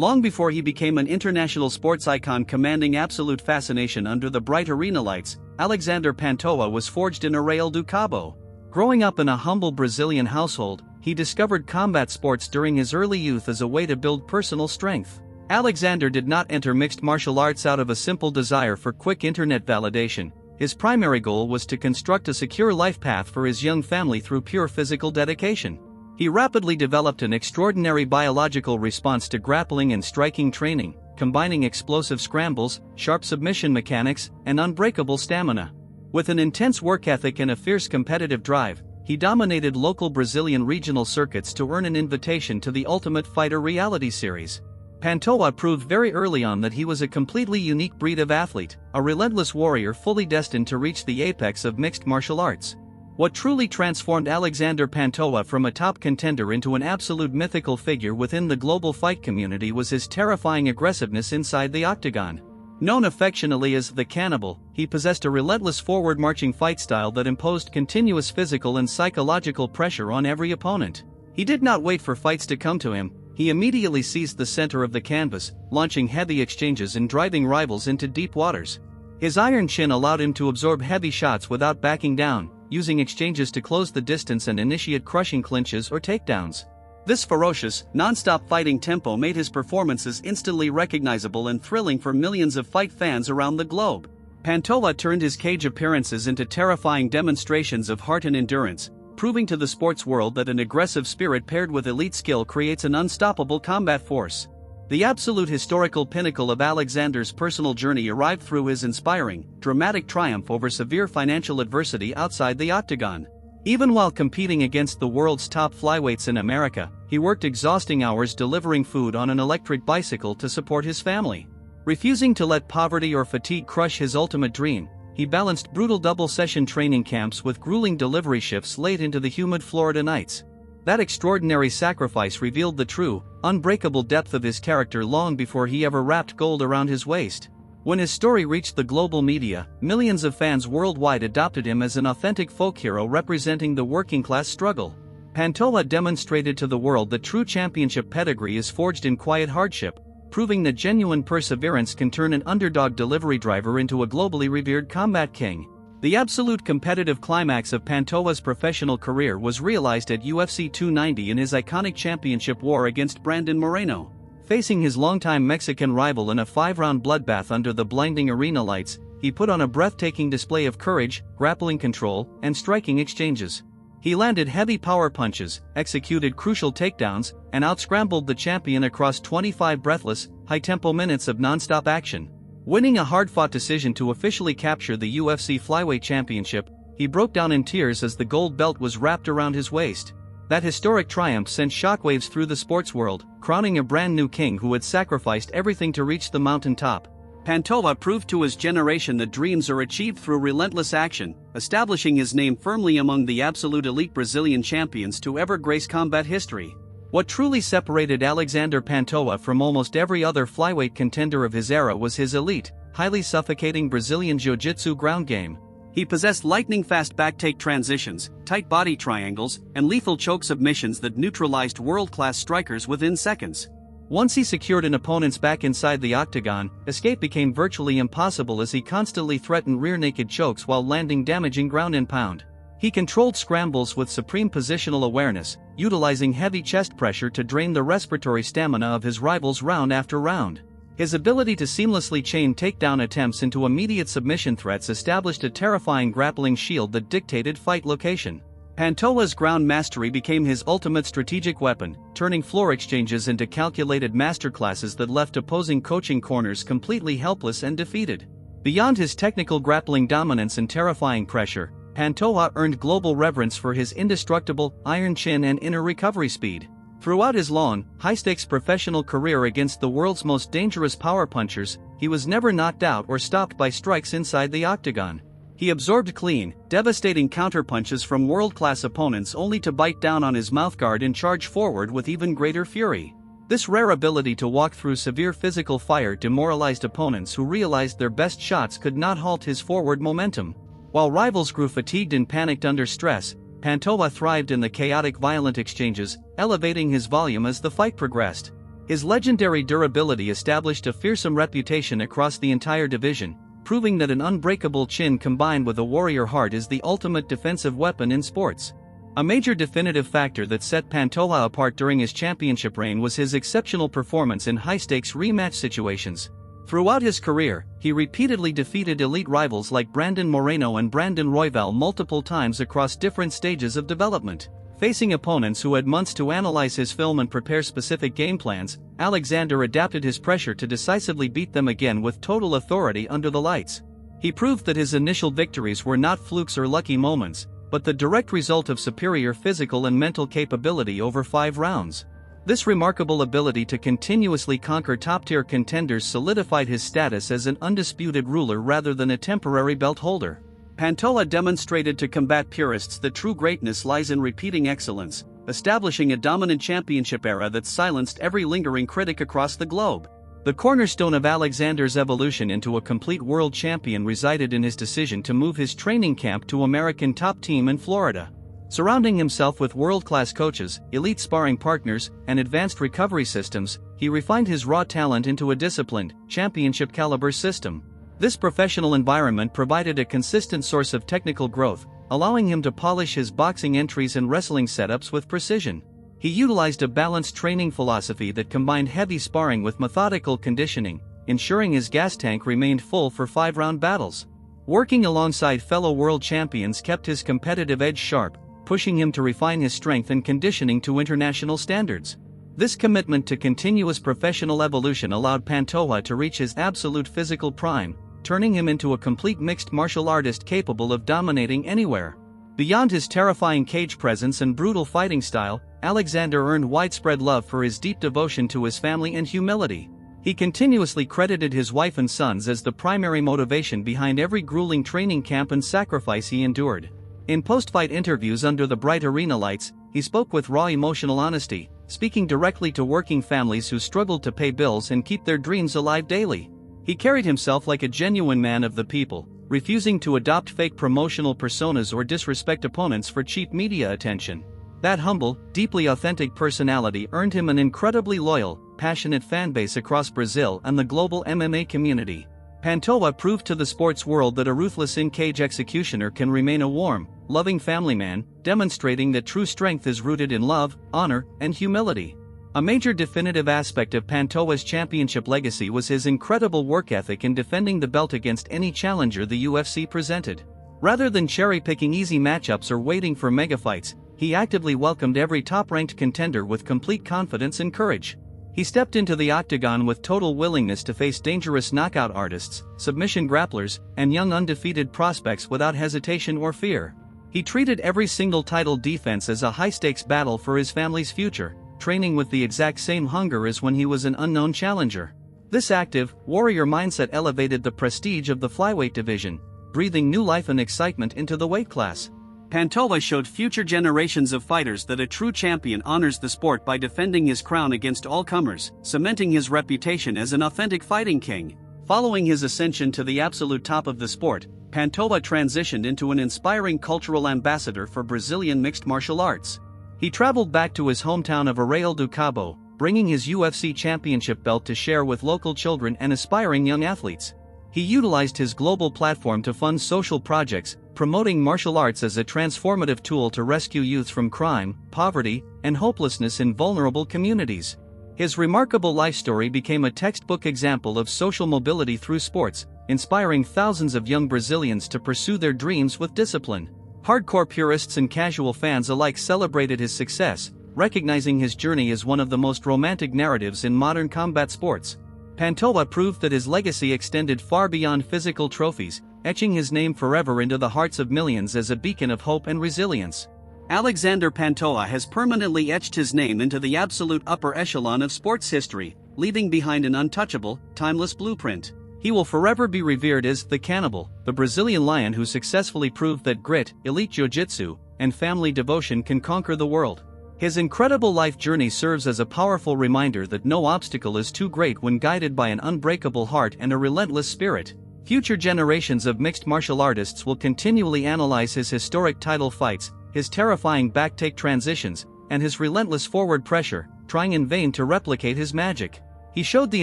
Long before he became an international sports icon commanding absolute fascination under the bright arena lights, Alexandre Pantoja was forged in Arraial do Cabo. Growing up in a humble Brazilian household, he discovered combat sports during his early youth as a way to build personal strength. Alexandre did not enter mixed martial arts out of a simple desire for quick internet validation. His primary goal was to construct a secure life path for his young family through pure physical dedication. He rapidly developed an extraordinary biological response to grappling and striking training, combining explosive scrambles, sharp submission mechanics, and unbreakable stamina. With an intense work ethic and a fierce competitive drive, he dominated local Brazilian regional circuits to earn an invitation to the Ultimate Fighter reality series. Pantoja proved very early on that he was a completely unique breed of athlete, a relentless warrior fully destined to reach the apex of mixed martial arts. What truly transformed Alexandre Pantoja from a top contender into an absolute mythical figure within the global fight community was his terrifying aggressiveness inside the octagon. Known affectionately as the Cannibal, he possessed a relentless forward-marching fight style that imposed continuous physical and psychological pressure on every opponent. He did not wait for fights to come to him. He immediately seized the center of the canvas, launching heavy exchanges and driving rivals into deep waters. His iron chin allowed him to absorb heavy shots without backing down, using exchanges to close the distance and initiate crushing clinches or takedowns. This ferocious, non-stop fighting tempo made his performances instantly recognizable and thrilling for millions of fight fans around the globe. Pantoja turned his cage appearances into terrifying demonstrations of heart and endurance, proving to the sports world that an aggressive spirit paired with elite skill creates an unstoppable combat force. The absolute historical pinnacle of Alexandre's personal journey arrived through his inspiring, dramatic triumph over severe financial adversity outside the octagon. Even while competing against the world's top flyweights in America, he worked exhausting hours delivering food on an electric bicycle to support his family. Refusing to let poverty or fatigue crush his ultimate dream, he balanced brutal double-session training camps with grueling delivery shifts late into the humid Florida nights. That extraordinary sacrifice revealed the true, unbreakable depth of his character long before he ever wrapped gold around his waist. When his story reached the global media, millions of fans worldwide adopted him as an authentic folk hero representing the working-class struggle. Pantoja demonstrated to the world that true championship pedigree is forged in quiet hardship, proving that genuine perseverance can turn an underdog delivery driver into a globally revered combat king. The absolute competitive climax of Pantoja's professional career was realized at UFC 290 in his iconic championship war against Brandon Moreno. Facing his longtime Mexican rival in a 5-round bloodbath under the blinding arena lights, he put on a breathtaking display of courage, grappling control, and striking exchanges. He landed heavy power punches, executed crucial takedowns, and outscrambled the champion across 25 breathless, high-tempo minutes of non-stop action. Winning a hard-fought decision to officially capture the UFC Flyweight Championship, he broke down in tears as the gold belt was wrapped around his waist. That historic triumph sent shockwaves through the sports world, crowning a brand new king who had sacrificed everything to reach the mountaintop. Pantoja proved to his generation that dreams are achieved through relentless action, establishing his name firmly among the absolute elite Brazilian champions to ever grace combat history. What truly separated Alexandre Pantoja from almost every other flyweight contender of his era was his elite, highly suffocating Brazilian jiu-jitsu ground game. He possessed lightning-fast backtake transitions, tight body triangles, and lethal choke submissions that neutralized world-class strikers within seconds. Once he secured an opponent's back inside the octagon, escape became virtually impossible as he constantly threatened rear-naked chokes while landing damaging ground and pound. He controlled scrambles with supreme positional awareness, utilizing heavy chest pressure to drain the respiratory stamina of his rivals round after round. His ability to seamlessly chain takedown attempts into immediate submission threats established a terrifying grappling shield that dictated fight location. Pantoja's ground mastery became his ultimate strategic weapon, turning floor exchanges into calculated masterclasses that left opposing coaching corners completely helpless and defeated. Beyond his technical grappling dominance and terrifying pressure, Pantoja earned global reverence for his indestructible iron chin and inner recovery speed. Throughout his long, high-stakes professional career against the world's most dangerous power punchers, he was never knocked out or stopped by strikes inside the octagon. He absorbed clean, devastating counterpunches from world-class opponents only to bite down on his mouthguard and charge forward with even greater fury. This rare ability to walk through severe physical fire demoralized opponents who realized their best shots could not halt his forward momentum. While rivals grew fatigued and panicked under stress, Pantoja thrived in the chaotic violent exchanges, elevating his volume as the fight progressed. His legendary durability established a fearsome reputation across the entire division, proving that an unbreakable chin combined with a warrior heart is the ultimate defensive weapon in sports. A major definitive factor that set Pantoja apart during his championship reign was his exceptional performance in high-stakes rematch situations. Throughout his career, he repeatedly defeated elite rivals like Brandon Moreno and Brandon Royval multiple times across different stages of development. Facing opponents who had months to analyze his film and prepare specific game plans, Alexander adapted his pressure to decisively beat them again with total authority under the lights. He proved that his initial victories were not flukes or lucky moments, but the direct result of superior physical and mental capability over 5 rounds. This remarkable ability to continuously conquer top-tier contenders solidified his status as an undisputed ruler rather than a temporary belt holder. Pantoja demonstrated to combat purists that true greatness lies in repeating excellence, establishing a dominant championship era that silenced every lingering critic across the globe. The cornerstone of Alexander's evolution into a complete world champion resided in his decision to move his training camp to American Top Team in Florida. Surrounding himself with world-class coaches, elite sparring partners, and advanced recovery systems, he refined his raw talent into a disciplined, championship-caliber system. This professional environment provided a consistent source of technical growth, allowing him to polish his boxing entries and wrestling setups with precision. He utilized a balanced training philosophy that combined heavy sparring with methodical conditioning, ensuring his gas tank remained full for 5-round battles. Working alongside fellow world champions kept his competitive edge sharp, pushing him to refine his strength and conditioning to international standards. This commitment to continuous professional evolution allowed Pantoja to reach his absolute physical prime, turning him into a complete mixed martial artist capable of dominating anywhere. Beyond his terrifying cage presence and brutal fighting style, Alexander earned widespread love for his deep devotion to his family and humility. He continuously credited his wife and sons as the primary motivation behind every grueling training camp and sacrifice he endured. In post-fight interviews under the bright arena lights, he spoke with raw emotional honesty, speaking directly to working families who struggled to pay bills and keep their dreams alive daily. He carried himself like a genuine man of the people, refusing to adopt fake promotional personas or disrespect opponents for cheap media attention. That humble, deeply authentic personality earned him an incredibly loyal, passionate fanbase across Brazil and the global MMA community. Pantoja proved to the sports world that a ruthless in-cage executioner can remain a warm, loving family man, demonstrating that true strength is rooted in love, honor, and humility. A major definitive aspect of Pantoja's championship legacy was his incredible work ethic in defending the belt against any challenger the UFC presented. Rather than cherry-picking easy matchups or waiting for megafights, he actively welcomed every top-ranked contender with complete confidence and courage. He stepped into the octagon with total willingness to face dangerous knockout artists, submission grapplers, and young undefeated prospects without hesitation or fear. He treated every single title defense as a high-stakes battle for his family's future, training with the exact same hunger as when he was an unknown challenger. This active, warrior mindset elevated the prestige of the flyweight division, breathing new life and excitement into the weight class. Pantoja showed future generations of fighters that a true champion honors the sport by defending his crown against all comers, cementing his reputation as an authentic fighting king. Following his ascension to the absolute top of the sport, Pantoja transitioned into an inspiring cultural ambassador for Brazilian mixed martial arts. He traveled back to his hometown of Arraial do Cabo, bringing his UFC championship belt to share with local children and aspiring young athletes. He utilized his global platform to fund social projects, promoting martial arts as a transformative tool to rescue youth from crime, poverty, and hopelessness in vulnerable communities. His remarkable life story became a textbook example of social mobility through sports, inspiring thousands of young Brazilians to pursue their dreams with discipline. Hardcore purists and casual fans alike celebrated his success, recognizing his journey as one of the most romantic narratives in modern combat sports. Pantoja proved that his legacy extended far beyond physical trophies, etching his name forever into the hearts of millions as a beacon of hope and resilience. Alexandre Pantoja has permanently etched his name into the absolute upper echelon of sports history, leaving behind an untouchable, timeless blueprint. He will forever be revered as the Cannibal, the Brazilian lion who successfully proved that grit, elite jiu-jitsu, and family devotion can conquer the world. His incredible life journey serves as a powerful reminder that no obstacle is too great when guided by an unbreakable heart and a relentless spirit. Future generations of mixed martial artists will continually analyze his historic title fights, his terrifying backtake transitions, and his relentless forward pressure, trying in vain to replicate his magic. He showed the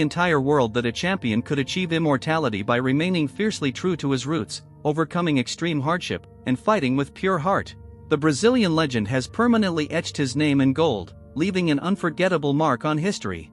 entire world that a champion could achieve immortality by remaining fiercely true to his roots, overcoming extreme hardship, and fighting with pure heart. The Brazilian legend has permanently etched his name in gold, leaving an unforgettable mark on history.